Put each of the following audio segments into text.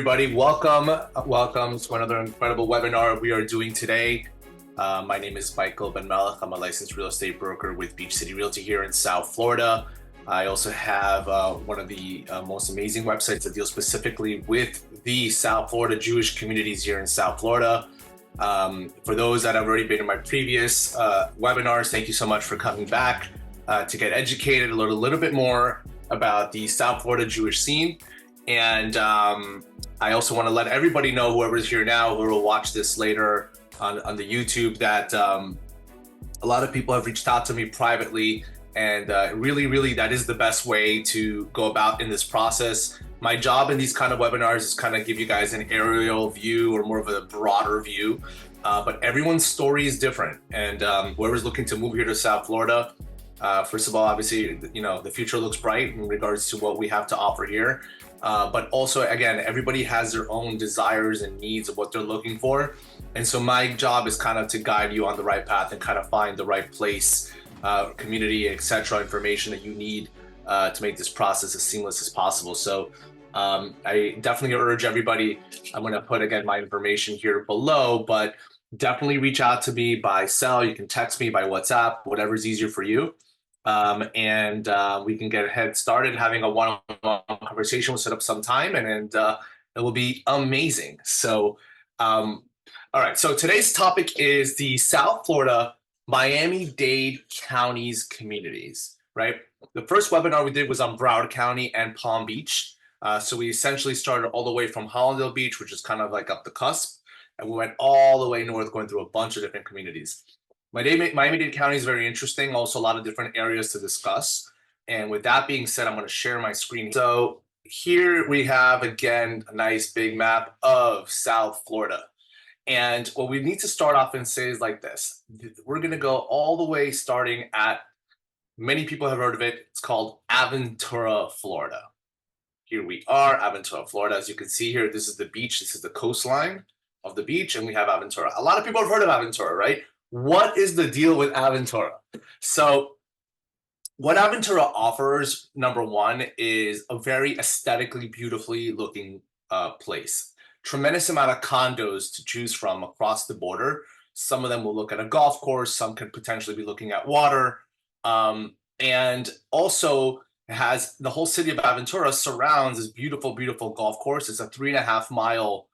everybody. Welcome to another incredible webinar we are doing today. My name is Michael Ben Melech. I'm a licensed real estate broker with Beach City Realty here in South Florida. I also have one of the most amazing websites that deals specifically with the South Florida Jewish communities here in South Florida. For those that have already been in my previous webinars, thank you so much for coming back to get educated a little bit more about the South Florida Jewish scene. And I also want to let everybody know, whoever's here now, who will watch this later on the YouTube, that a lot of people have reached out to me privately, and really that is the best way to go about in this process. My job in these kind of webinars is kind of give you guys an aerial view or more of a broader view, but everyone's story is different. And whoever's looking to move here to South Florida, first of all, obviously, the future looks bright in regards to what we have to offer here. But also, again, everybody has their own desires and needs of what they're looking for. And so my job is kind of to guide you on the right path and kind of find the right place, community, etc., information that you need to make this process as seamless as possible. So I definitely urge everybody, I'm going to put, again, my information here below, but definitely reach out to me by cell. You can text me by WhatsApp, whatever's easier for you. And we can get ahead started having a one-on-one conversation. We'll set up some time, and it will be amazing. So, all right. So today's topic is the South Florida, Miami-Dade counties communities, right? The first webinar we did was on Broward County and Palm Beach. So we essentially started all the way from Hollandale Beach, which is kind of like up the cusp, and we went all the way north, going through a bunch of different communities. Miami-Dade County is very interesting. Also, a lot of different areas to discuss. And with that being said, I'm going to share my screen. So here we have, again, a nice big map of South Florida. And what we need to start off and say is like this. We're going to go all the way starting at, many people have heard of it. It's called Aventura, Florida. Here we are, Aventura, Florida. As you can see here, this is the beach. This is the coastline of the beach, and we have Aventura. A lot of people have heard of Aventura, right? What is the deal with Aventura? So what Aventura offers, number one, is a very aesthetically, beautifully looking place. Tremendous amount of condos to choose from across the border. Some of them will look at a golf course. Some could potentially be looking at water. And also has the whole city of Aventura surrounds this beautiful, beautiful golf course. It's a 3.5-mile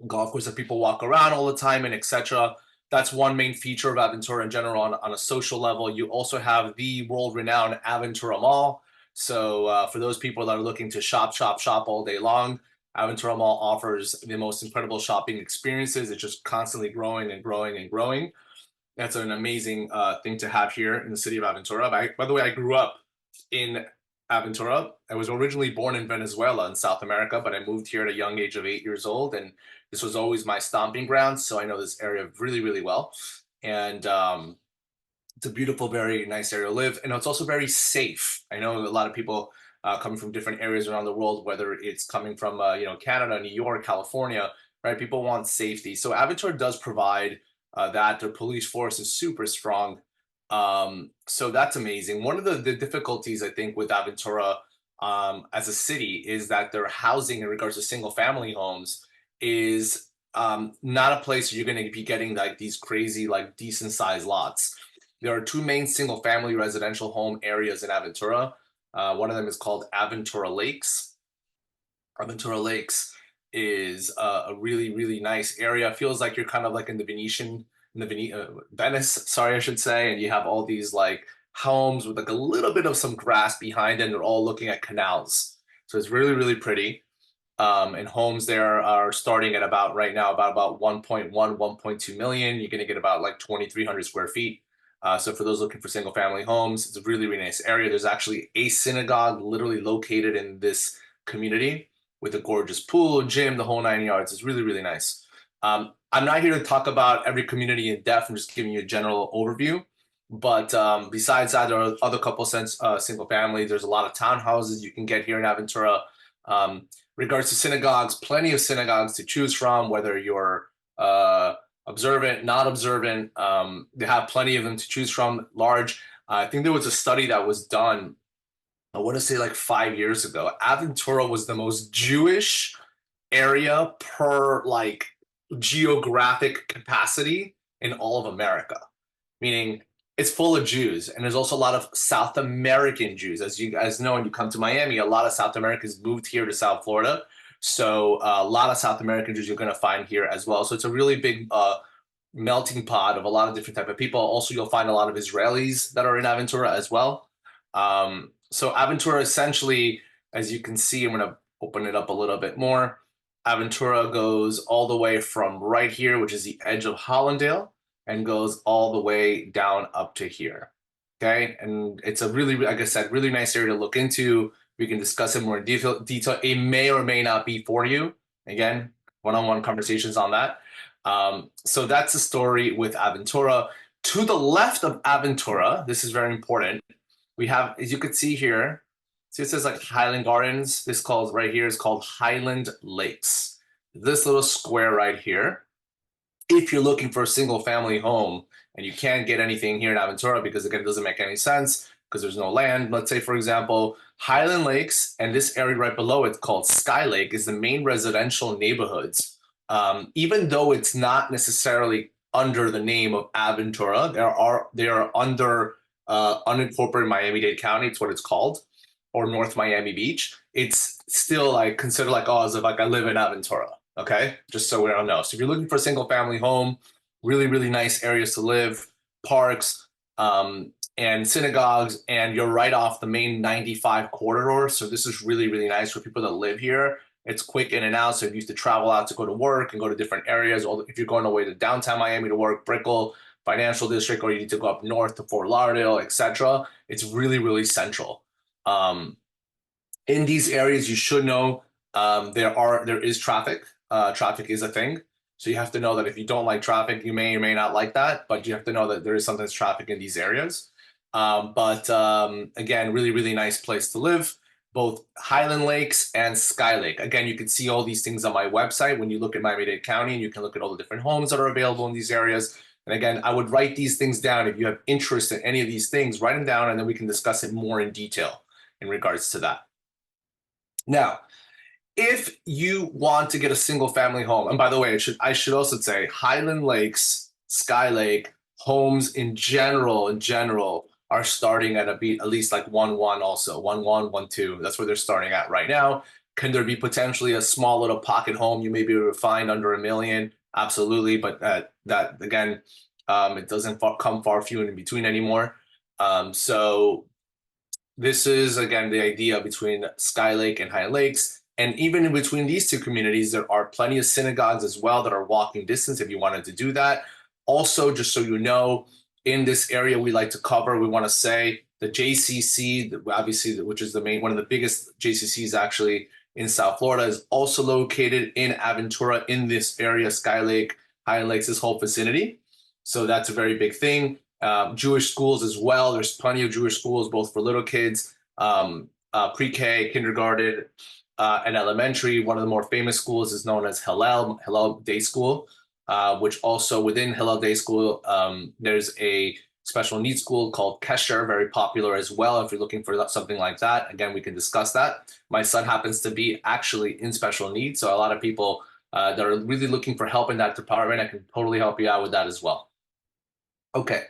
golf course that people walk around all the time, and etc. That's one main feature of Aventura in general. On a social level, you also have the world-renowned Aventura Mall. So for those people that are looking to shop all day long, Aventura Mall offers the most incredible shopping experiences. It's just constantly growing and growing and growing. That's an amazing thing to have here in the city of Aventura. By the way, I grew up in Aventura. I was originally born in Venezuela in South America, but I moved here at a young age of 8 years old, and this was always my stomping ground. So I know this area really, really well. And it's a beautiful, very nice area to live. And it's also very safe. I know a lot of people coming from different areas around the world, whether it's coming from Canada, New York, California, right? People want safety. So Aventura does provide that. Their police force is super strong. So that's amazing. One of the difficulties, I think, with Aventura as a city is that their housing in regards to single family homes is not a place you're going to be getting like these crazy, like decent sized lots. There are two main single family residential home areas in Aventura. One of them is called Aventura Lakes. Aventura Lakes is a really, really nice area. It feels like you're kind of like in the Venice, sorry, I should say. And you have all these like homes with like a little bit of some grass behind them. They're all looking at canals. So it's really, really pretty. And homes there are starting at about 1.1, 1.2 million. You're going to get about like 2,300 square feet. So for those looking for single family homes, it's a really, really nice area. There's actually a synagogue literally located in this community with a gorgeous pool, gym, the whole 9 yards. It's really, really nice. I'm not here to talk about every community in depth. I'm just giving you a general overview. But besides that, there are other couple single family. There's a lot of townhouses you can get here in Aventura. Regards to synagogues, plenty of synagogues to choose from, whether you're observant, not observant. They have plenty of them to choose from, large. I think there was a study that was done I want to say like 5 years ago, Aventura was the most Jewish area per like geographic capacity in all of America, meaning it's full of Jews. And there's also a lot of South American Jews. As you guys know, when you come to Miami, a lot of South Americans moved here to South Florida. So a lot of South American Jews you're going to find here as well. So it's a really big melting pot of a lot of different type of people. Also, you'll find a lot of Israelis that are in Aventura as well. So Aventura essentially, as you can see, I'm going to open it up a little bit more. Aventura goes all the way from right here, which is the edge of Hollandale, and goes all the way down up to here. Okay, and it's a really, like I said, really nice area to look into. We can discuss it more in detail. It may or may not be for you. Again, one-on-one conversations on that. So that's the story with Aventura. To the left of Aventura, this is very important. We have, as you can see here, see it says like Highland Gardens. This calls right here is called Highland Lakes. This little square right here. If you're looking for a single family home and you can't get anything here in Aventura because again, it doesn't make any sense because there's no land. Let's say, for example, Highland Lakes and this area right below it called Sky Lake is the main residential neighborhoods. Even though it's not necessarily under the name of Aventura, they are under unincorporated Miami-Dade County. It's what it's called, or North Miami Beach. It's still like considered like, oh, as if like I live in Aventura. Okay, just so we don't know. So if you're looking for a single family home, really, really nice areas to live, parks, and synagogues, and you're right off the main 95 corridor. So this is really, really nice for people that live here. It's quick in and out. So if you used to travel out to go to work and go to different areas, or if you're going away to downtown Miami to work, Brickell, Financial District, or you need to go up north to Fort Lauderdale, etc., it's really, really central. In these areas, you should know there is traffic. Traffic is a thing. So you have to know that if you don't like traffic, you may or may not like that, but you have to know that there is sometimes traffic in these areas. Again, really, really nice place to live, both Highland Lakes and Sky Lake. Again, you can see all these things on my website when you look at Miami-Dade County, and you can look at all the different homes that are available in these areas. And again, I would write these things down. If you have interest in any of these things, write them down, and then we can discuss it more in detail in regards to that. Now, if you want to get a single family home, and by the way, I should also say Highland Lakes, Sky Lake, homes in general are starting at at least like 1-1 also, 1-1, 1-2. That's where they're starting at right now. Can there be potentially a small little pocket home you may be able to find under $1 million? Absolutely, but that again, it doesn't come far few in between anymore. So this is again the idea between Sky Lake and Highland Lakes. And even in between these two communities, there are plenty of synagogues as well that are walking distance if you wanted to do that. Also, just so you know, in this area we like to cover, we want to say the JCC, obviously, which is one of the biggest JCCs actually in South Florida, is also located in Aventura in this area, Sky Lake, Highland Lakes, this whole vicinity. So that's a very big thing. Jewish schools as well. There's plenty of Jewish schools, both for little kids, pre-K, kindergarten, and elementary. One of the more famous schools is known as Hillel Day School, which also within Hillel Day School, there's a special needs school called Kesher, very popular as well. If you're looking for something like that, again, we can discuss that. My son happens to be actually in special needs, so a lot of people that are really looking for help in that department, I can totally help you out with that as well. Okay,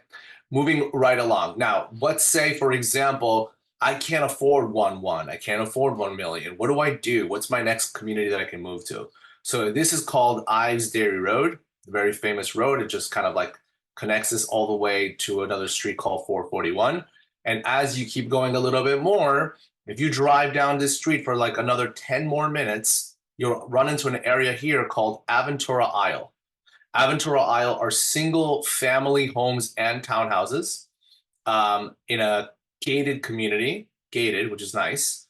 moving right along. Now, let's say, for example, I can't afford 1-1. I can't afford 1 million. What do I do? What's my next community that I can move to? So this is called Ives Dairy Road, a very famous road. It just kind of like connects this all the way to another street called 441. And as you keep going a little bit more, if you drive down this street for like another 10 more minutes, you'll run into an area here called Aventura Isle. Aventura Isle are single family homes and townhouses in a gated community, which is nice.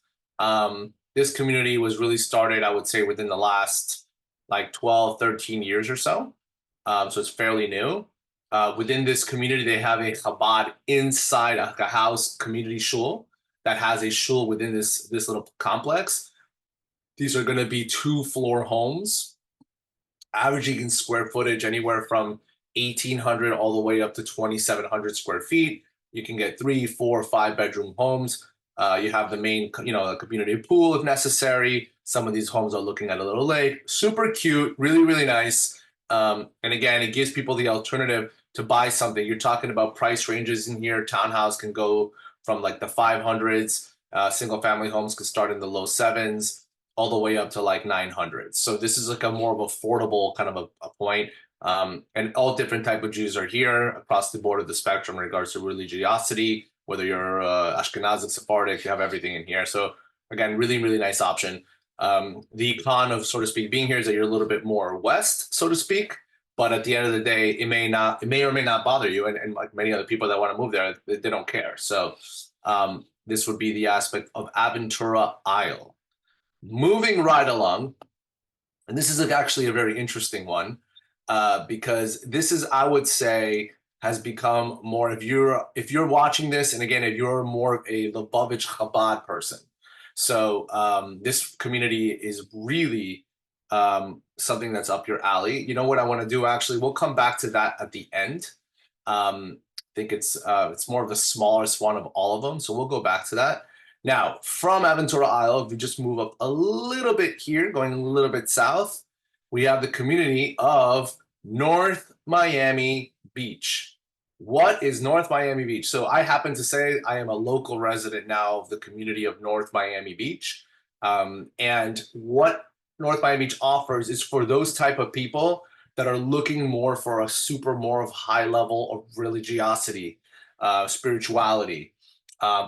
This community was really started, I would say, within the last like 12, 13 years or so. So it's fairly new. Within this community, they have a Chabad inside a house community shul that has a shul within this little complex. These are going to be 2-floor homes, averaging in square footage anywhere from 1,800 all the way up to 2,700 square feet. You can get 3, 4, 5 bedroom homes. You have the main, a community pool if necessary. Some of these homes are looking at a little lake. Super cute, really, really nice. And again, it gives people the alternative to buy something. You're talking about price ranges in here. Townhouse can go from like the 500s. Single family homes can start in the low sevens all the way up to like 900s. So this is like a more of affordable kind of a point. And all different type of Jews are here across the board of the spectrum in regards to religiosity, whether you're Ashkenazic, Sephardic, you have everything in here. So again, really, really nice option. The con of, so to speak, being here is that you're a little bit more west, so to speak. But at the end of the day, it may or may not bother you. And like many other people that want to move there, they don't care. So this would be the aspect of Aventura Isle. Moving right along, and this is actually a very interesting one because this is, I would say, has become more, if you're watching this, and again, if you're more of a Lubavitch Chabad person, so this community is really something that's up your alley. You know what I want to do? Actually, we'll come back to that at the end. I think it's more of the smallest one of all of them, so we'll go back to that. Now, from Aventura Isle, if we just move up a little bit here, going a little bit south, we have the community of North Miami Beach. What is North Miami Beach? So I happen to say I am a local resident now of the community of North Miami Beach. And what North Miami Beach offers is for those type of people that are looking more for a more of high level of religiosity, spirituality.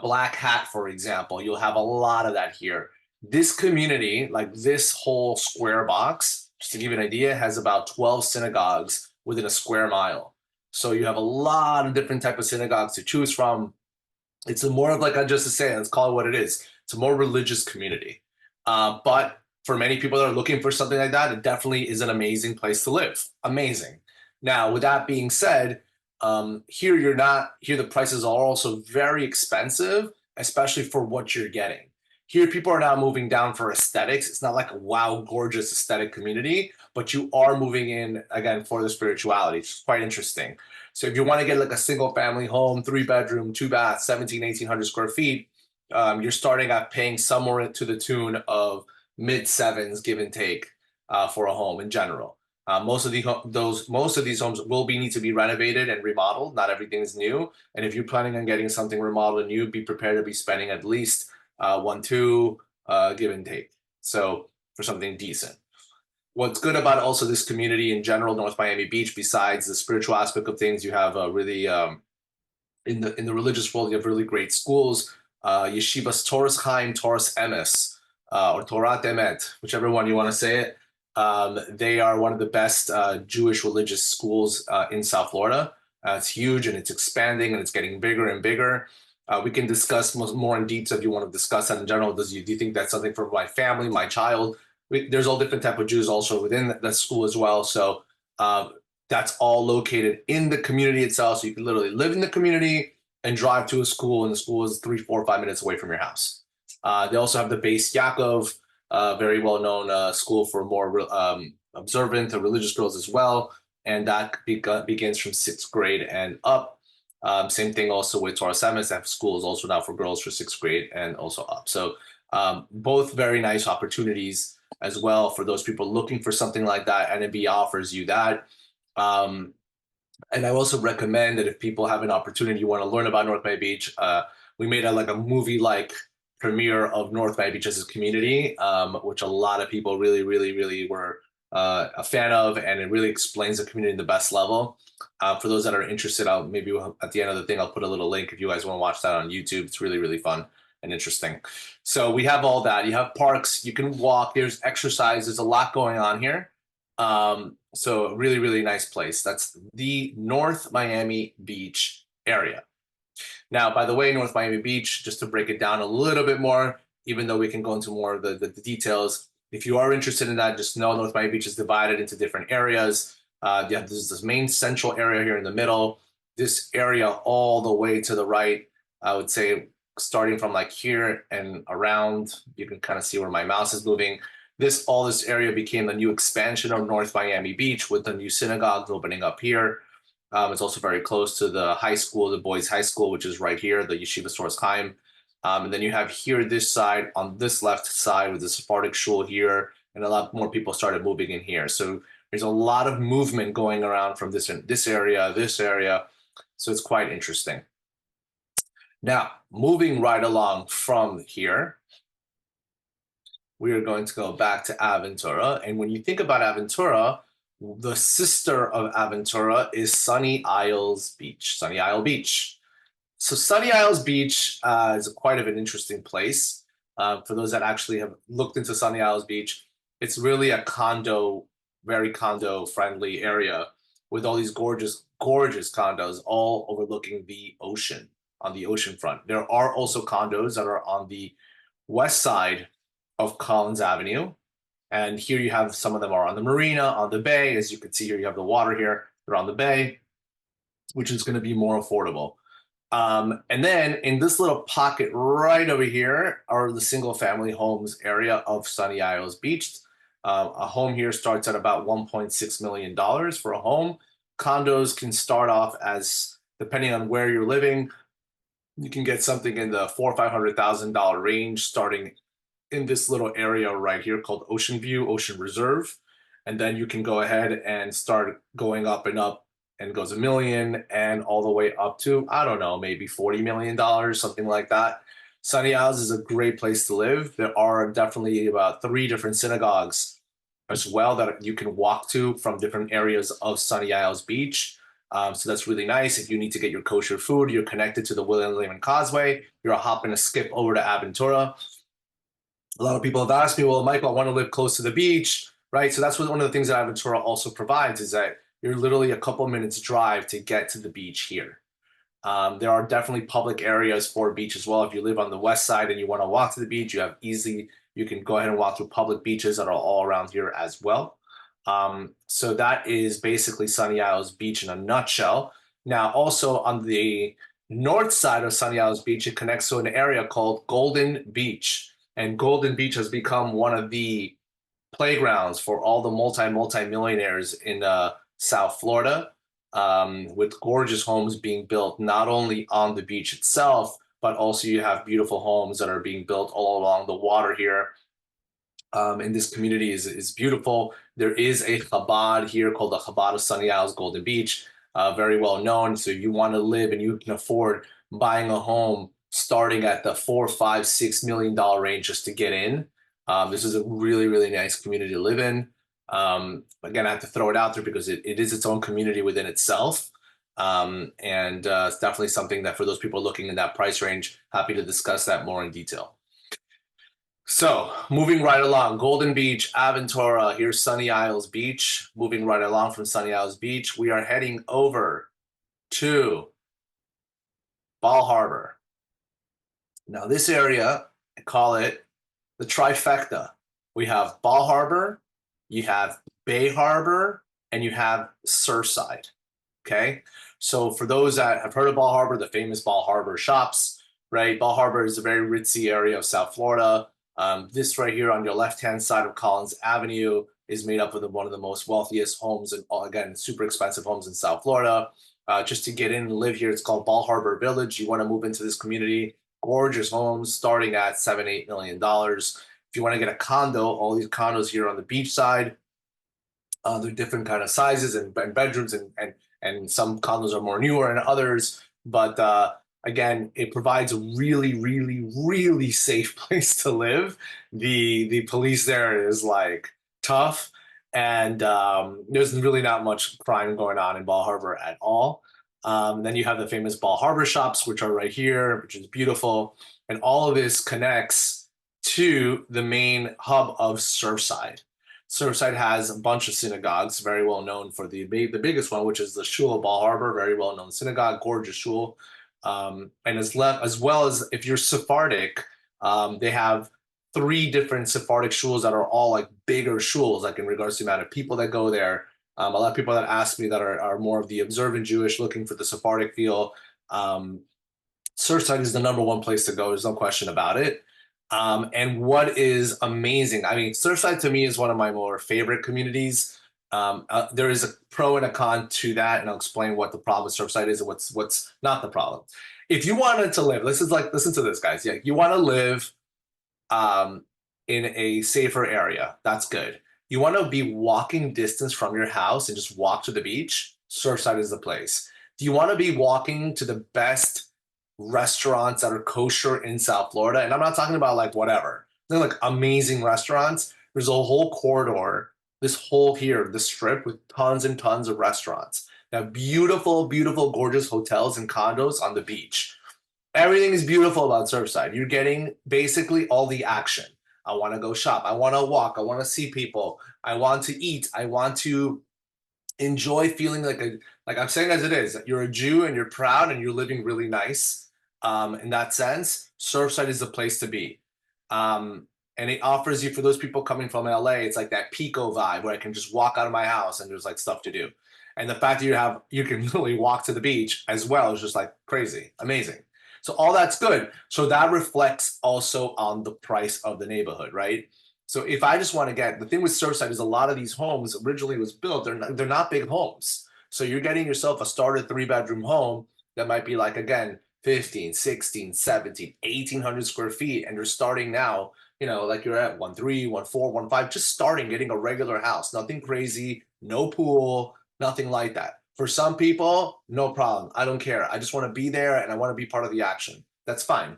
Black Hat, for example, you'll have a lot of that here. This community, like this whole square box, just to give you an idea, has about 12 synagogues within a square mile. So you have a lot of different type of synagogues to choose from. It's more of like, just to say, let's call it what it is. It's a more religious community. But for many people that are looking for something like that, it definitely is an amazing place to live. Amazing. Now, with that being said, here the prices are also very expensive, especially for what you're getting. Here, people are now moving down for aesthetics. It's not like a wow, gorgeous aesthetic community, but you are moving in, again, for the spirituality. It's quite interesting. So if you want to get like a single family home, 3-bedroom, 2-bath, 1,800 square feet, you're starting at paying somewhere to the tune of mid sevens, give and take, for a home in general. Most of these homes will need to be renovated and remodeled. Not everything is new. And if you're planning on getting something remodeled and new, be prepared to be spending at least 1-2, give and take. So for something decent. What's good about also this community in general, North Miami Beach, besides the spiritual aspect of things, you have really in the religious world, you have really great schools. Yeshivas Torres Chaim, Torres Emes, or Torah Emet, whichever one you want to say it. They are one of the best Jewish religious schools in South Florida. It's huge and it's expanding and it's getting bigger and bigger. We can discuss more in detail if you want to discuss that in general. Do you think that's something for my family, my child? There's all different type of Jews also within that school as well. So that's all located in the community itself. So you can literally live in the community and drive to a school, and the school is 3, 4, 5 minutes away from your house. They also have the Beis Yaakov, very well-known school for more observant and religious girls as well. And that begins from 6th grade and up. Same thing also with Torah Emes. They have schools also now for girls for 6th grade and also up. So both very nice opportunities as well for those people looking for something like that. NMB offers you that. And I also recommend that if people have an opportunity, you want to learn about North Miami Beach, we made a movie-like premiere of North Miami Beach as a community, which a lot of people really, really, really were a fan of, and it really explains the community in the best level. For those that are interested, maybe at the end of the thing, I'll put a little link if you guys want to watch that on YouTube. It's really, really fun and interesting. So we have all that. You have parks, you can walk, there's exercise, there's a lot going on here. So a really, really nice place. That's the North Miami Beach area. Now, by the way, North Miami Beach, just to break it down a little bit more, even though we can go into more of the details, if you are interested in that, just know North Miami Beach is divided into different areas. There's this main central area here in the middle. This area all the way to the right, I would say, starting from like here and around, you can kind of see where my mouse is moving. All this area became the new expansion of North Miami Beach with the new synagogues opening up here. It's also very close to the high school, the boys' high school, which is right here, the Yeshiva Torres Chaim. And then you have here this side on this left side with the Sephardic shul here, and a lot more people started moving in here. So there's a lot of movement going around from this area, this area. So it's quite interesting. Now, moving right along from here, we are going to go back to Aventura. And when you think about Aventura, the sister of Aventura is Sunny Isles Beach, Sunny Isle Beach. So Sunny Isles Beach is quite of an interesting place. For those that actually have looked into Sunny Isles Beach, it's really a condo, very condo friendly area with all these gorgeous, gorgeous condos all overlooking the ocean on the ocean front. There are also condos that are on the west side of Collins Avenue. And here you have some of them are on the marina, on the bay. As you can see here, you have the water here. They're on the bay, which is going to be more affordable. And then in this little pocket right over here are the single family homes area of Sunny Isles Beach. A home here starts at about $1.6 million for a home. Condos can start off as, depending on where you're living, you can get something in the $400,000 or $500,000 range starting in this little area right here called Ocean View, Ocean Reserve. And then you can go ahead and start going up and up and goes a million and all the way up to, I don't know, maybe $40 million, something like that. Sunny Isles is a great place to live. There are definitely about 3 different synagogues as well that you can walk to from different areas of Sunny Isles Beach. So that's really nice. If you need to get your kosher food, you're connected to the William Lehman Causeway. You're a hop and a skip over to Aventura. A lot of people have asked me, well, Michael, I want to live close to the beach, right? So that's what one of the things that Aventura also provides is that you're literally a couple minutes drive to get to the beach here. There are definitely public areas for beach as well. If you live on the west side and you want to walk to the beach, you can go ahead and walk through public beaches that are all around here as well. So that is basically Sunny Isles Beach in a nutshell. Now, also on the north side of Sunny Isles Beach, it connects to an area called Golden Beach. And Golden Beach has become one of the playgrounds for all the multi-millionaires in South Florida, with gorgeous homes being built not only on the beach itself, but also you have beautiful homes that are being built all along the water here. And this community is beautiful. There is a Chabad here called the Chabad of Sunny Isles Golden Beach, very well known. So if you want to live and you can afford buying a home starting at the $4, $5, $6 million range just to get in, this is a really, really nice community to live in. Again, I have to throw it out there because it is its own community within itself. It's definitely something that for those people looking in that price range, happy to discuss that more in detail. So moving right along, Golden Beach, Aventura, here's Sunny Isles Beach. Moving right along from Sunny Isles Beach, we are heading over to Bal Harbour. Now this area, I call it the trifecta. We have Bal Harbour, you have Bay Harbor, and you have Surfside. Okay, so for those that have heard of Bal Harbour, the famous Bal Harbour shops, right? Bal Harbour is a very ritzy area of South Florida. This right here on your left-hand side of Collins Avenue is made up of one of the most wealthiest homes, and again, super expensive homes in South Florida. Just to get in and live here, it's called Bal Harbour Village. You want to move into this community, gorgeous homes starting at $7-8 million. If you want to get a condo, all these condos here on the beach side, they're different kind of sizes and bedrooms, and some condos are more newer than others. But again, it provides a really, really, really safe place to live. The police there is like tough, and there's really not much crime going on in Bal Harbour at all. Then you have the famous Bal Harbour shops, which are right here, which is beautiful. And all of this connects to the main hub of Surfside. Surfside has a bunch of synagogues, very well known for the biggest one, which is the Shul of Bal Harbour, very well known synagogue, gorgeous shul. And as well as if you're Sephardic, they have 3 different Sephardic shuls that are all like bigger shuls, like in regards to the amount of people that go there. A lot of people that ask me that are more of the observant Jewish looking for the Sephardic feel. Surfside is the #1 place to go. There's no question about it. And what is amazing, I mean, Surfside to me is one of my more favorite communities. There is a pro and a con to that, and I'll explain what the problem with Surfside is and what's not the problem. if you wanted to live, listen to this, guys. Yeah, you want to live um, in a safer area. That's good. You want to be walking distance from your house and just walk to the beach? Surfside is the place. Do you want to be walking to the best restaurants that are kosher in South Florida? And I'm not talking about like whatever. They're like amazing restaurants. There's a whole corridor, this whole here, the strip with tons and tons of restaurants. Now, beautiful, beautiful, gorgeous hotels and condos on the beach. Everything is beautiful about Surfside. You're getting basically all the action. I want to go shop. I want to walk. I want to see people. I want to eat. I want to enjoy feeling like I'm saying as it is. You're a Jew and you're proud and you're living really nice. In that sense, Surfside is the place to be. And it offers you for those people coming from LA. It's like that Pico vibe where I can just walk out of my house and there's like stuff to do. And the fact that you can literally walk to the beach as well is just like crazy, amazing. So all that's good. So that reflects also on the price of the neighborhood, right? So if I just want to get the thing with Surfside is a lot of these homes originally was built, they're not big homes. So you're getting yourself a starter 3-bedroom home that might be like again 15, 16, 17, 1800 square feet. And you're starting now, like you're at 1.3, 1.4, 1.5, just starting getting a regular house, nothing crazy, no pool, nothing like that. For some people, no problem. I don't care. I just want to be there and I want to be part of the action. That's fine.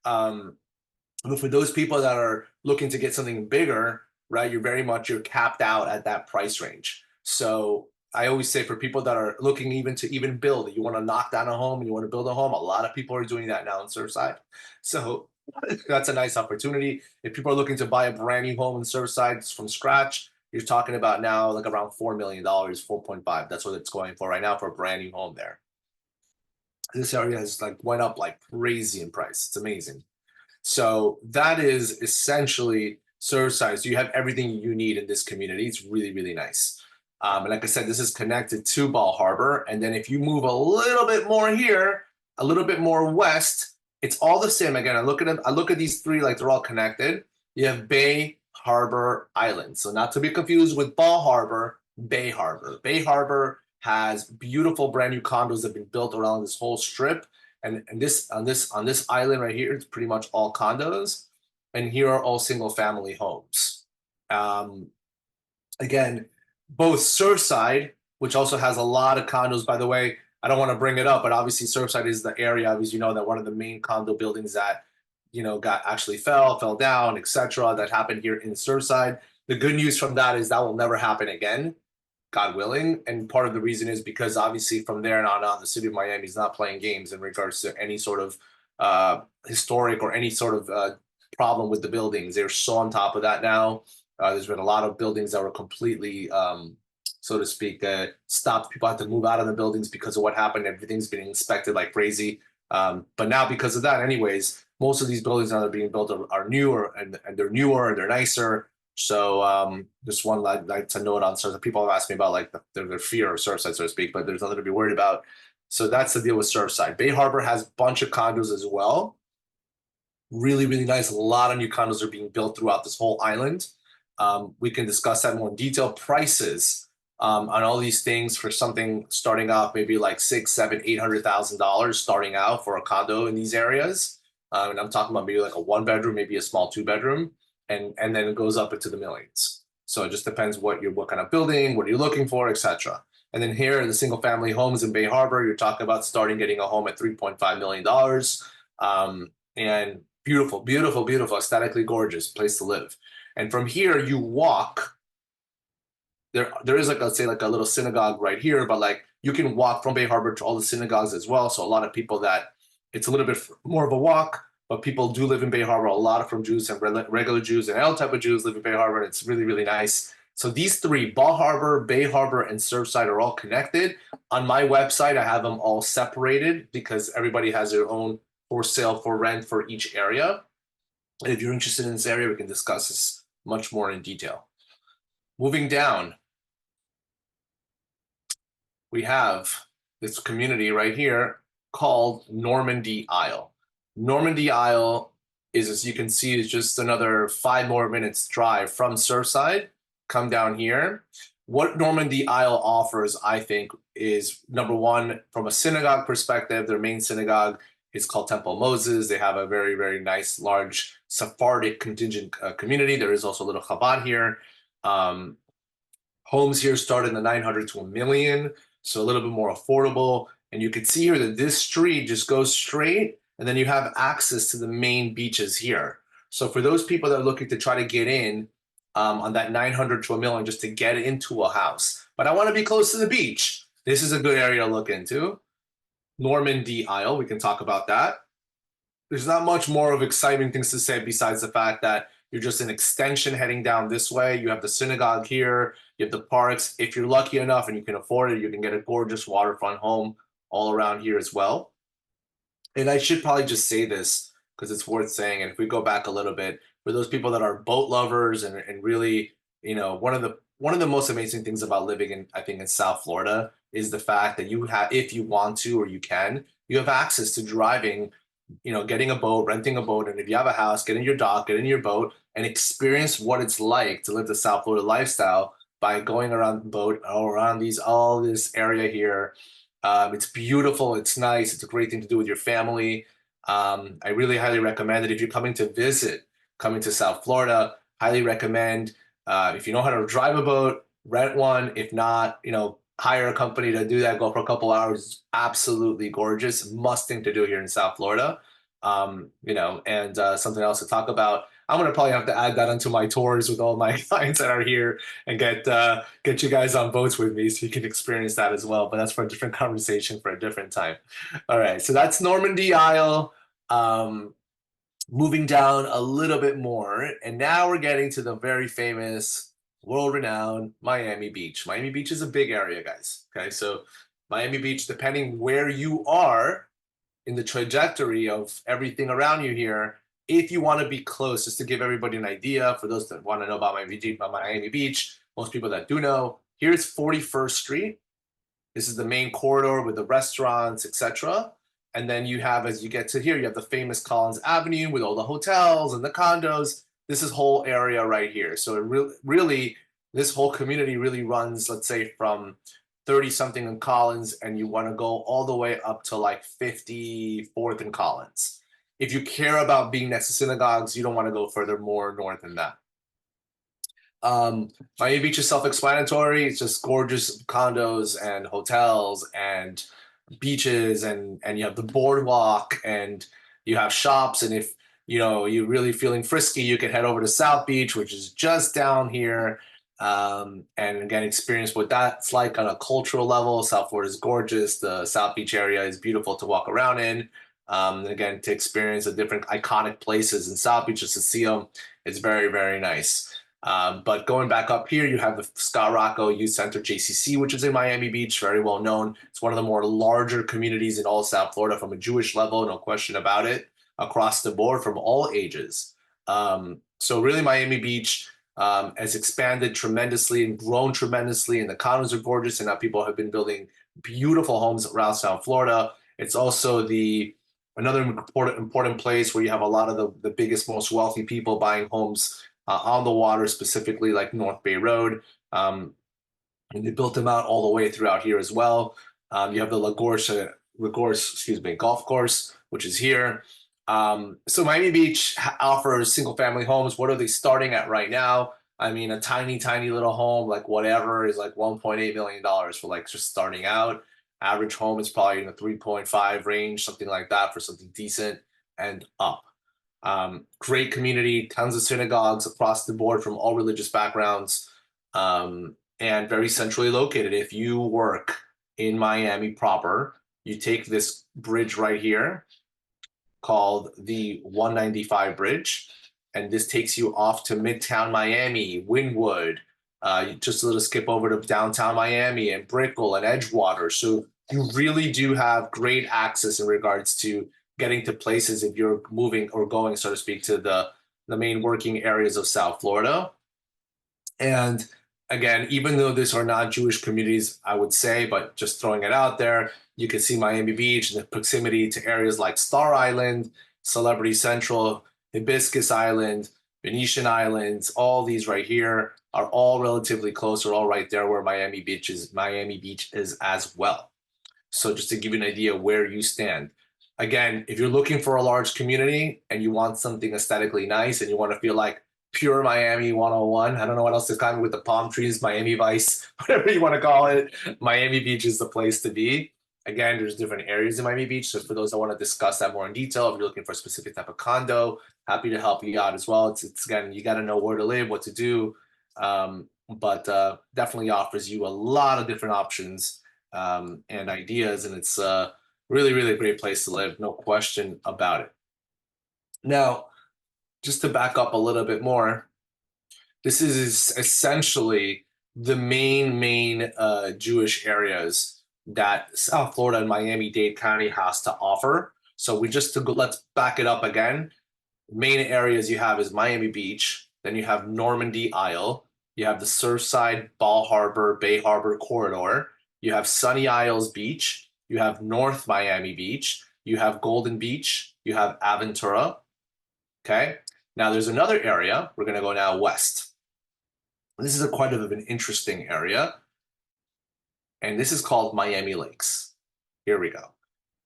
But for those people that are looking to get something bigger, right, you're capped out at that price range. So I always say for people that are looking even build, you want to knock down a home and you want to build a home, a lot of people are doing that now in Surfside. So that's a nice opportunity. If people are looking to buy a brand new home in Surfside from scratch, you're talking about now like around $4 million, 4.5. That's what it's going for right now for a brand new home there. This area has like went up like crazy in price. It's amazing. So that is essentially Surfside. So you have everything you need in this community. It's really, really nice. And like I said, this is connected to Bal Harbour. And then if you move a little bit more here, a little bit more west, it's all the same. Again, I look at them, I look at these three like they're all connected. You have Bay Harbor Island. So not to be confused with Bal Harbour, Bay Harbor. Bay Harbor has beautiful brand new condos that have been built around this whole strip. And this on this island right here, it's pretty much all condos. And here are all single family homes. Again, both Surfside, which also has a lot of condos, by the way, I don't want to bring it up, but obviously Surfside is the area, as you know, that one of the main condo buildings that, got actually fell down, etc. That happened here in Surfside. The good news from that is that will never happen again, God willing. And part of the reason is because obviously from there on out, the city of Miami is not playing games in regards to any sort of historic or any sort of problem with the buildings. They're so on top of that now. There's been a lot of buildings that were completely, so to speak, stopped. People had to move out of the buildings because of what happened. Everything's being inspected like crazy. But now because of that, anyways, most of these buildings now that are being built are newer and they're newer and they're nicer. So just one I'd like to note on Surfside. People have asked me about like their fear of Surfside, so to speak, but there's nothing to be worried about. So that's the deal with Surfside. Bay Harbor has a bunch of condos as well. Really, really nice. A lot of new condos are being built throughout this whole island. We can discuss that more in detail. Prices on all these things for something starting off maybe like $600,000, $700,000, $800,000 starting out for a condo in these areas. And I'm talking about maybe like a 1-bedroom, maybe a small 2-bedroom, and then it goes up into the millions. So it just depends what kind of building, what you're looking for, etc. And then here, the single family homes in Bay Harbor, you're talking about starting getting a home at $3.5 million. And beautiful, beautiful, beautiful, aesthetically gorgeous place to live. And from here, you walk. There is like, let's say like a little synagogue right here, but like you can walk from Bay Harbor to all the synagogues as well. So a lot of people that it's a little bit more of a walk, but people do live in Bay Harbor. A lot of from Jews and regular Jews and all type of Jews live in Bay Harbor. And it's really, really nice. So these three, Bal Harbour, Bay Harbor, and Surfside are all connected. On my website, I have them all separated because everybody has their own for sale, for rent for each area. And if you're interested in this area, we can discuss this much more in detail. Moving down, we have this community right here called Normandy Isle. Normandy Isle is, as you can see, is just another 5 more minutes drive from Surfside. Come down here. What Normandy Isle offers, I think, is number one, from a synagogue perspective, their main synagogue It's called Temple Moses. They have a very, very nice, large Sephardic contingent community. There is also a little Chabad here. Um, Homes here start in the 900 to a million, so a little bit more affordable. And you can see here that this street just goes straight, and then you have access to the main beaches here. So for those people that are looking to try to get in on that 900 to a million just to get into a house, but I want to be close to the beach, this is a good area to look into. Normandy Isle, we can talk about that. There's not much more of exciting things to say besides the fact that you're just an extension heading down this way. You have the synagogue here, you have the parks. If you're lucky enough and you can afford it, you can get a gorgeous waterfront home all around here as well. And I should probably just say this because it's worth saying. And if we go back a little bit, for those people that are boat lovers and really, one of the most amazing things about living in, I think, in South Florida is the fact that you have, if you want to or you can, you have access to driving, getting a boat, renting a boat, and if you have a house, get in your dock, get in your boat, and experience what it's like to live the South Florida lifestyle by going around the boat around all this area here. It's beautiful, it's nice, it's a great thing to do with your family. I really highly recommend it if you're coming to South Florida. Highly recommend if you know how to drive a boat, rent one. If not, hire a company to do that. Go for a couple hours. Absolutely gorgeous. Must thing to do here in South Florida. And something else to talk about. I'm gonna probably have to add that onto my tours with all my clients that are here and get you guys on boats with me so you can experience that as well. But that's for a different conversation for a different time. All right, so that's Normandy Isle. Moving down a little bit more, and now we're getting to the very famous, world-renowned Miami Beach. Miami Beach is a big area, guys. Okay, so Miami Beach, depending where you are in the trajectory of everything around you here, if you want to be close, just to give everybody an idea, for those that want to know about Miami Beach, most people that do know, here's 41st Street. This is the main corridor with the restaurants, etc. And then you have, as you get to here, you have the famous Collins Avenue with all the hotels and the condos. This is whole area right here. So it really, this whole community really runs, let's say, from 30 something in Collins, and you want to go all the way up to like 54th and Collins. If you care about being next to synagogues, you don't want to go further more north than that. Miami Beach is self-explanatory. It's just gorgeous condos and hotels and beaches, and you have the boardwalk, and you have shops. And if you're really feeling frisky, you can head over to South Beach, which is just down here, and again experience what that's like on a cultural level. South Florida is gorgeous. The South Beach area is beautiful to walk around in. And again, to experience the different iconic places in South Beach, just to see them, it's very, very nice. But going back up here, you have the Scott Rocco Youth Center, JCC, which is in Miami Beach, very well known. It's one of the more larger communities in all South Florida from a Jewish level, no question about it, across the board from all ages. So really Miami Beach has expanded tremendously and grown tremendously, and the condos are gorgeous, and now people have been building beautiful homes around South Florida. It's also another important place where you have a lot of the biggest, most wealthy people buying homes on the water, specifically like North Bay Road. And they built them out all the way throughout here as well. You have the Lagorce, golf course, which is here. So Miami Beach offers single family homes. What are they starting at right now? I mean, a tiny, tiny little home, like whatever, is like $1.8 million for like just starting out. Average home is probably in the 3.5 range, something like that, for something decent and up. Great community, tons of synagogues across the board from all religious backgrounds, and very centrally located. If you work in Miami proper, you take this bridge right here called the 195 Bridge, and this takes you off to Midtown Miami, Wynwood, just a little skip over to downtown Miami and Brickell and Edgewater. So you really do have great access in regards to getting to places if you're moving or going, so to speak, to the main working areas of South Florida. And again, even though these are not Jewish communities, I would say, but just throwing it out there, you can see Miami Beach and the proximity to areas like Star Island, Celebrity Central, Hibiscus Island, Venetian Islands. All these right here are all relatively close, or all right there where Miami Beach is as well. So just to give you an idea where you stand. Again, if you're looking for a large community and you want something aesthetically nice and you want to feel like pure Miami 101, I don't know what else to call it with the palm trees, Miami Vice, whatever you want to call it, Miami Beach is the place to be. Again, there's different areas in Miami Beach. So for those that want to discuss that more in detail, if you're looking for a specific type of condo, happy to help you out as well. It's again, you got to know where to live, what to do. But definitely offers you a lot of different options and ideas. And it's really, really a great place to live. No question about it. Now, just to back up a little bit more, this is essentially the main Jewish areas that South Florida and Miami-Dade County has to offer. So we just to go, let's back it up again. Main areas you have is Miami Beach, then you have Normandy Isle, you have the Surfside, Ball Harbor, Bay Harbor corridor, you have Sunny Isles Beach, you have North Miami Beach, you have Golden Beach, you have Aventura. Okay, now there's another area. We're going to go now west. This is a quite of an interesting area, and this is called Miami Lakes. Here we go.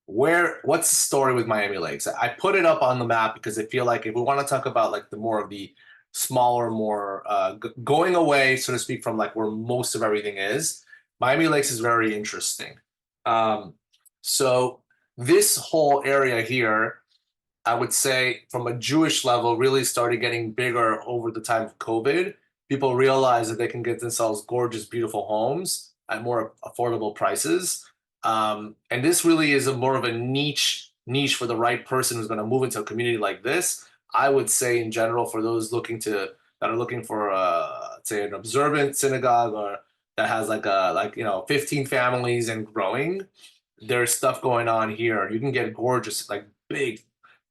What's the story with Miami Lakes? I put it up on the map because I feel like if we want to talk about like the more of the smaller, more going away, so to speak, from like where most of everything is, Miami Lakes is very interesting. So this whole area here, I would say from a Jewish level, really started getting bigger over the time of COVID. People realize that they can get themselves gorgeous, beautiful homes at more affordable prices. And this really is a more of a niche for the right person who's going to move into a community like this. I would say in general, for those that are looking for say an observant synagogue or that has like 15 families and growing, there's stuff going on here. You can get gorgeous, like big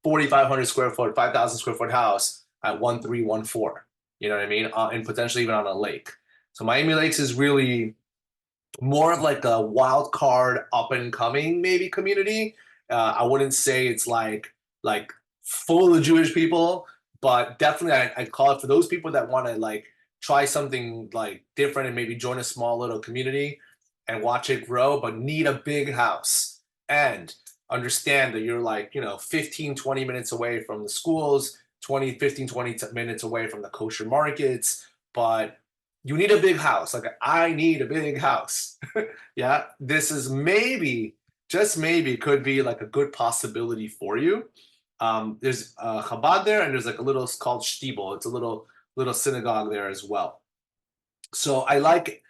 4,500 square foot, 5,000 square foot house at 1,314. You know what I mean? And potentially even on a lake. So Miami Lakes is really more of like a wild card up and coming maybe community. I wouldn't say it's like full of Jewish people, but definitely I call it for those people that want to like try something like different and maybe join a small little community and watch it grow, but need a big house and understand that you're like, 15, 20 minutes away from the schools, 20 minutes away from the kosher markets, but you need a big house. Like I need a big house. Yeah, this is maybe, just maybe, could be like a good possibility for you. There's Chabad there, and there's like a little, it's called Shtibel. It's a little synagogue there as well. So I like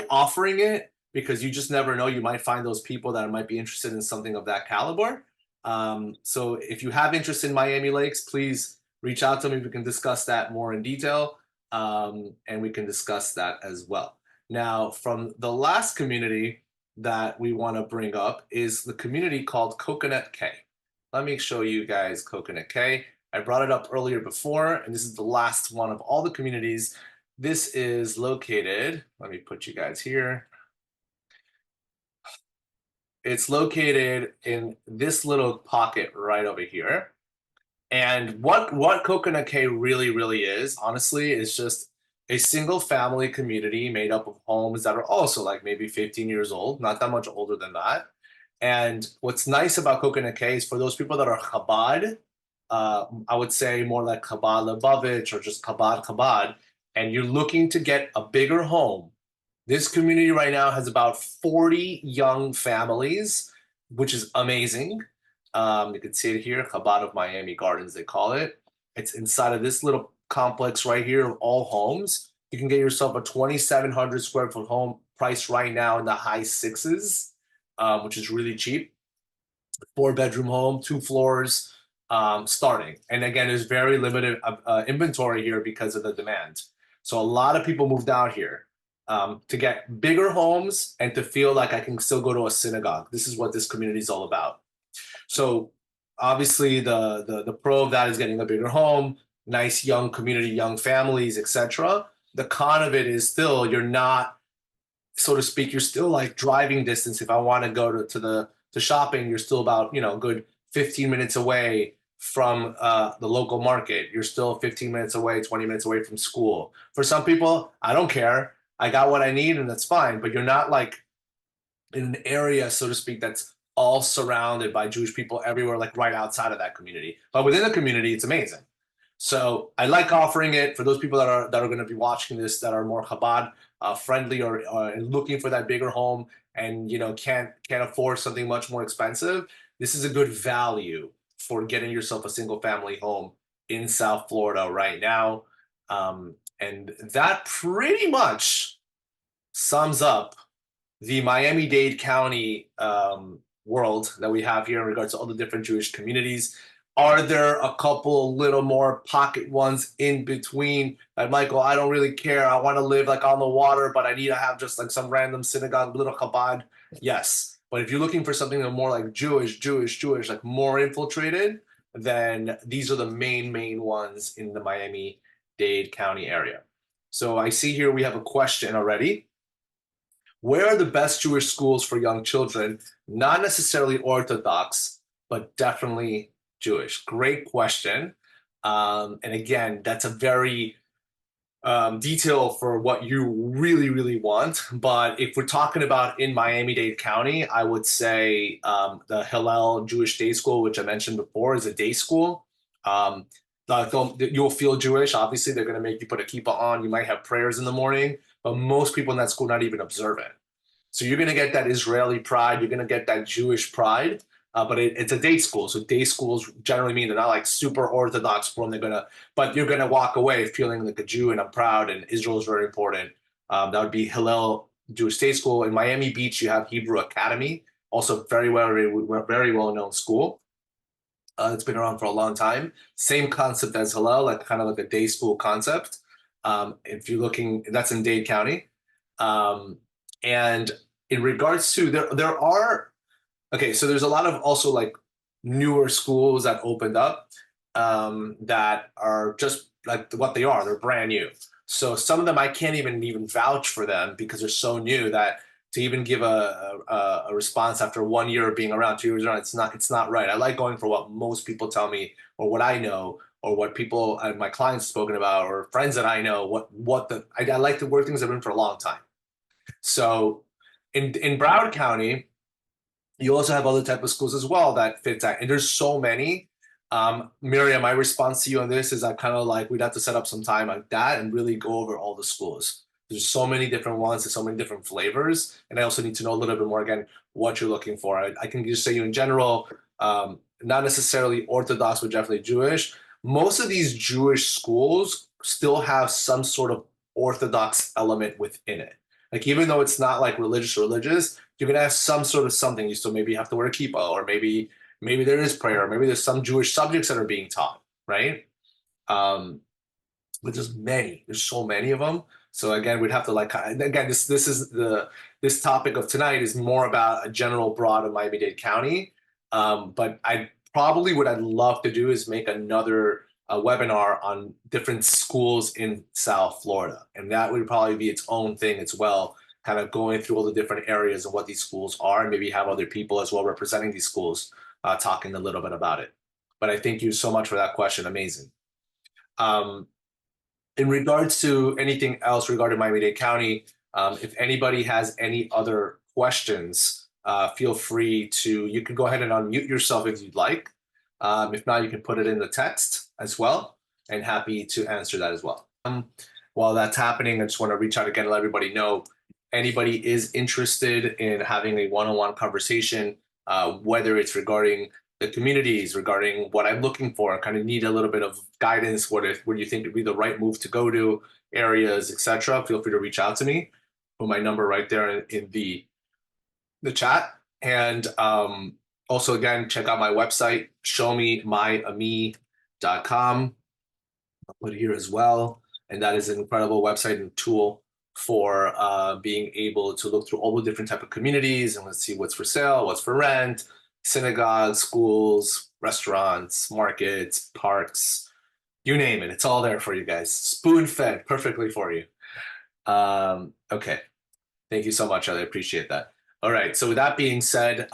offering it because you just never know. You might find those people that might be interested in something of that caliber. So if you have interest in Miami Lakes, please reach out to me. We can discuss that more in detail, and we can discuss that as well. Now, from the last community that we want to bring up is the community called Coconut Cay. Let me show you guys Coconut Cay. I brought it up earlier before, and this is the last one of all the communities. This is located, let me put you guys here. It's located in this little pocket right over here. And what Coconut Cay really is, honestly, is just a single family community made up of homes that are also like maybe 15 years old, not that much older than that. And what's nice about Coconut Cay is for those people that are Chabad, I would say more like Chabad Lubavitch or just Chabad, and you're looking to get a bigger home. This community right now has about 40 young families, which is amazing. You can see it here, Chabad of Miami Gardens, they call it. It's inside of this little complex right here of all homes. You can get yourself a 2,700 square foot home priced right now in the high sixes, which is really cheap. 4-bedroom home, 2 floors, starting. And again, there's very limited inventory here because of the demand. So a lot of people moved out here to get bigger homes and to feel like I can still go to a synagogue. This is what this community is all about. So obviously the pro of that is getting a bigger home, nice young community, young families, etc. The con of it is still you're not, so to speak, you're still like driving distance. If I want to go to shopping, you're still about good 15 minutes away from the local market. You're still 15 minutes away, 20 minutes away from school. For some people, I don't care. I got what I need and that's fine. But you're not like in an area, so to speak, that's all surrounded by Jewish people everywhere, like right outside of that community. But within the community, it's amazing. So I like offering it for those people that are going to be watching this that are more Chabad friendly or looking for that bigger home and can't afford something much more expensive. This is a good value for getting yourself a single family home in South Florida right now. And that pretty much sums up the Miami-Dade County world that we have here in regards to all the different Jewish communities. Are there a couple little more pocket ones in between? Like, Michael, I don't really care. I want to live like on the water, but I need to have just like some random synagogue, little Chabad. Yes. But if you're looking for something more like Jewish, like more infiltrated, then these are the main ones in the Miami-Dade County area. So I see here we have a question already. Where are the best Jewish schools for young children? Not necessarily Orthodox, but definitely Jewish. Great question. And again, that's a very detail for what you really want. But if we're talking about in Miami-Dade County, I would say the Hillel Jewish Day School, which I mentioned before, is a day school. You'll feel Jewish. Obviously, they're going to make you put a kippah on. You might have prayers in the morning, but most people in that school not even observant. So you're going to get that Israeli pride. You're going to get that Jewish pride. But it's a day school. So day schools generally mean they're not like super Orthodox school. But you're going to walk away feeling like a Jew and I'm proud and Israel is very important. That would be Hillel Jewish Day School. In Miami Beach, you have Hebrew Academy, also very well known school. It's been around for a long time. Same concept as Hillel, like kind of like a day school concept. If you're looking, that's in Dade County. And in regards to there are okay, so there's a lot of also like newer schools that opened up that are just like what they are. They're brand new. So some of them I can't even vouch for them because they're so new that to even give a response after 1 year of being around, 2 years around, it's not right. I like going for what most people tell me or what I know or what people my clients have spoken about or friends that I know. I like to work things I've been for a long time. So in Broward County, you also have other type of schools as well that fit that. And there's so many. Miriam, my response to you on this is I kind of like we'd have to set up some time like that and really go over all the schools. There's so many different ones and so many different flavors. And I also need to know a little bit more, again, what you're looking for. I can just say you in general, not necessarily Orthodox, but definitely Jewish. Most of these Jewish schools still have some sort of Orthodox element within it. Like even though it's not like religious, you're gonna have some sort of something. You still maybe have to wear a kippah, or maybe there is prayer, or maybe there's some Jewish subjects that are being taught, right? But there's so many of them. So again, we'd have to like again, this topic of tonight is more about a general broad of Miami-Dade County. But what I'd love to do is make another webinar on different schools in South Florida, and that would probably be its own thing as well. Kind of going through all the different areas of what these schools are, and maybe have other people as well representing these schools talking a little bit about it. But I thank you so much for that question. Amazing. In regards to anything else regarding Miami-Dade County, if anybody has any other questions, feel free you can go ahead and unmute yourself if you'd like. If not, you can put it in the text as well, and happy to answer that as well. While that's happening, I just want to reach out again and let everybody know anybody is interested in having a one-on-one conversation, whether it's regarding the communities, regarding what I'm looking for, kind of need a little bit of guidance, what you think would be the right move to go to, areas, etc. Feel free to reach out to me. Put my number right there in the chat. And also, again, check out my website, showmemyami.com. I'll put it here as well. And that is an incredible website and tool for being able to look through all the different type of communities and let's see what's for sale, what's for rent, synagogues, schools, restaurants, markets, parks, you name it. It's all there for you guys. Spoon-fed perfectly for you. Okay. Thank you so much. I appreciate that. All right. So with that being said,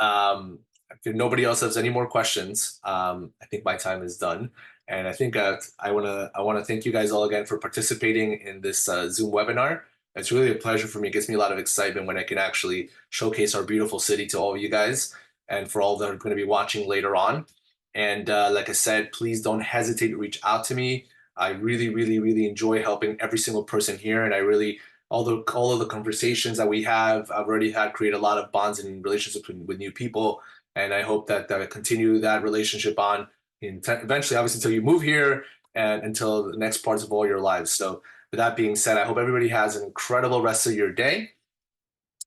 if nobody else has any more questions, I think my time is done. And I think I want to thank you guys all again for participating in this Zoom webinar. It's really a pleasure for me. It gives me a lot of excitement when I can actually showcase our beautiful city to all of you guys. and for all that are going to be watching later on. And like I said, please don't hesitate to reach out to me. I really, really, really enjoy helping every single person here, and I really all of the conversations that we have, I've already had create a lot of bonds and relationships with new people, and I hope that I continue that relationship on eventually, obviously, until you move here and until the next parts of all your lives. So, with that being said, I hope everybody has an incredible rest of your day.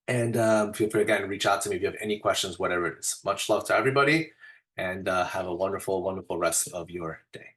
And feel free again to reach out to me if you have any questions, whatever it is. Much love to everybody, and have a wonderful, wonderful rest of your day.